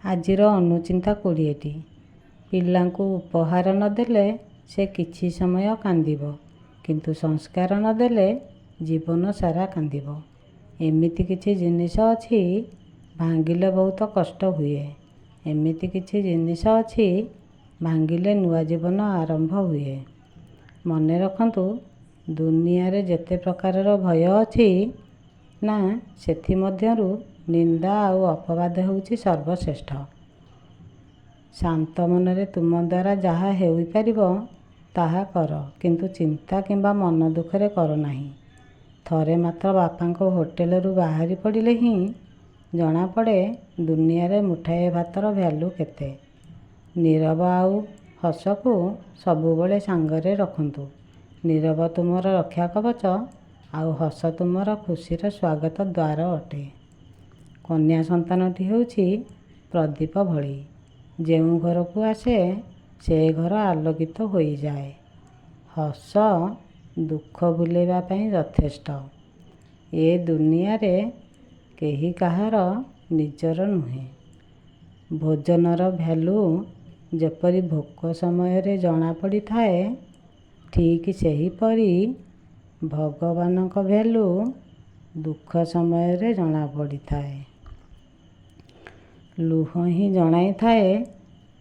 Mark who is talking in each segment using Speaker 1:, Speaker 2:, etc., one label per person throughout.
Speaker 1: ଆଜିର ଅନୁଚିନ୍ତା 20ଟି। ପିଲାଙ୍କୁ ଉପହାର ନଦେଲେ ସେ କିଛି ସମୟ କାନ୍ଦିବ, କିନ୍ତୁ ସଂସ୍କାର ନଦେଲେ ଜୀବନ ସାରା କାନ୍ଦିବ। ଏମିତି କିଛି ଜିନିଷ ଅଛି ଭାଙ୍ଗିଲେ ବହୁତ କଷ୍ଟ ହୁଏ। ଏମିତି କିଛି ଜିନିଷ ଅଛି ଭାଙ୍ଗିଲେ ନୂଆ ଜୀବନ ଆରମ୍ଭ ହୁଏ। ମନେ ରଖନ୍ତୁ, ଦୁନିଆରେ ଯେତେ ପ୍ରକାରର ଭୟ ଅଛି ନା, ସେଥିମଧ୍ୟରୁ ନିନ୍ଦା ଆଉ ଅପବାଦ ହେଉଛି ସର୍ବଶ୍ରେଷ୍ଠ। ଶାନ୍ତ ମନରେ ତୁମ ଦ୍ୱାରା ଯାହା ହୋଇପାରିବ ତାହା କର, କିନ୍ତୁ ଚିନ୍ତା କିମ୍ବା ମନ ଦୁଃଖରେ କର ନାହିଁ। ଥରେ ମାତ୍ର ବାପାଙ୍କ ହୋଟେଲରୁ ବାହାରି ପଡ଼ିଲେ ହିଁ ଜଣାପଡ଼େ ଦୁନିଆରେ ମୁଠାଏ ଭାତର ଭ୍ୟାଲୁ କେତେ। ନୀରବ ଆଉ ହସକୁ ସବୁବେଳେ ସାଙ୍ଗରେ ରଖନ୍ତୁ। ନୀରବ ତୁମର ରକ୍ଷା କବଚ, ଆଉ ହସ ତୁମର ଖୁସିର ସ୍ୱାଗତ ଦ୍ୱାର ଅଟେ। କନ୍ୟା ସନ୍ତାନଟି ହେଉଛି ପ୍ରଦୀପ ଭଳି, ଯେଉଁ ଘରକୁ ଆସେ ସେ ଘର ଆଲୋକିତ ହୋଇଯାଏ। ହସ ଦୁଃଖ ଭୁଲାଇବା ପାଇଁ ଯଥେଷ୍ଟ। ଏ ଦୁନିଆରେ କେହି କାହାର ନିଜର ନୁହେଁ। ଭୋଜନର ଭ୍ୟାଲୁ ଯେପରି ଭୋକ ସମୟରେ ଜଣାପଡ଼ିଥାଏ, ଠିକ୍ ସେହିପରି ଭଗବାନଙ୍କ ଭ୍ୟାଲୁ ଦୁଃଖ ସମୟରେ ଜଣାପଡ଼ିଥାଏ। ଲୁହ ହିଁ ଜଣାଇଥାଏ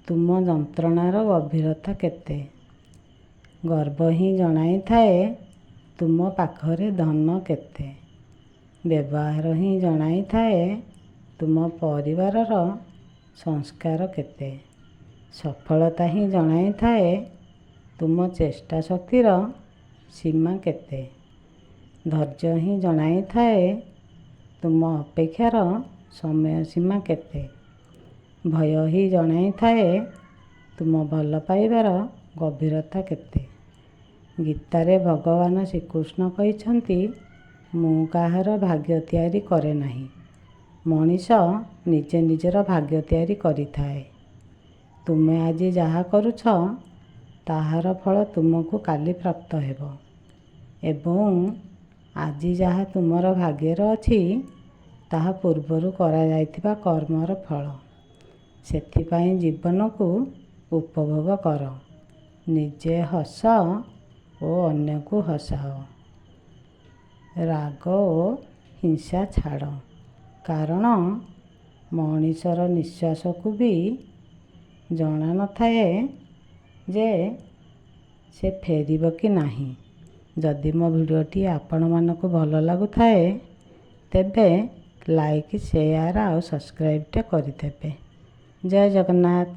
Speaker 1: ତୁମ ଯନ୍ତ୍ରଣାର ଗଭୀରତା କେତେ। ଗର୍ବ ହିଁ ଜଣାଇଥାଏ ତୁମ ପାଖରେ ଧନ କେତେ। ବ୍ୟବହାର ହିଁ ଜଣାଇଥାଏ ତୁମ ପରିବାରର ସଂସ୍କାର କେତେ। ସଫଳତା ହିଁ ଜଣାଇଥାଏ ତୁମ ଚେଷ୍ଟା ଶକ୍ତିର ସୀମା କେତେ। ଧୈର୍ଯ୍ୟ ହିଁ ଜଣାଇଥାଏ ତୁମ ଅପେକ୍ଷାର ସମୟ ସୀମା କେତେ। ଭୟ ହିଁ ଜଣାଇଥାଏ ତୁମ ଭଲ ପାଇବାର ଗଭୀରତା କେତେ। ଗୀତାରେ ଭଗବାନ ଶ୍ରୀକୃଷ୍ଣ କହିଛନ୍ତି, ମୁଁ କାହାର ଭାଗ୍ୟ ତିଆରି କରେ ନାହିଁ, ମଣିଷ ନିଜେ ନିଜର ଭାଗ୍ୟ ତିଆରି କରିଥାଏ। ତୁମେ ଆଜି ଯାହା କରୁଛ, ତାହାର ଫଳ ତୁମକୁ କାଲି ପ୍ରାପ୍ତ ହେବ। ଏବଂ ଆଜି ଯାହା ତୁମର ଭାଗ୍ୟରେ ଅଛି, ତାହା ପୂର୍ବରୁ କରାଯାଇଥିବା କର୍ମର ଫଳ। ସେଥିପାଇଁ ଜୀବନକୁ ଉପଭୋଗ କର, ନିଜେ ହସ ଓ ଅନ୍ୟକୁ ହସାଅ। ରାଗ ଓ ହିଂସା ଛାଡ଼, କାରଣ ମଣିଷର ନିଶ୍ୱାସକୁ ବି ଜଣା ନଥାଏ ଯେ ସେ ଫେରିବ କି ନାହିଁ। ଯଦି ମୋ ଭିଡ଼ିଓଟି ଆପଣମାନଙ୍କୁ ଭଲ ଲାଗୁଥାଏ, ତେବେ ଲାଇକ୍, ସେୟାର ଆଉ ସବସ୍କ୍ରାଇବ୍ଟେ କରିଦେବେ। ଜୟ ଜଗନ୍ନାଥ।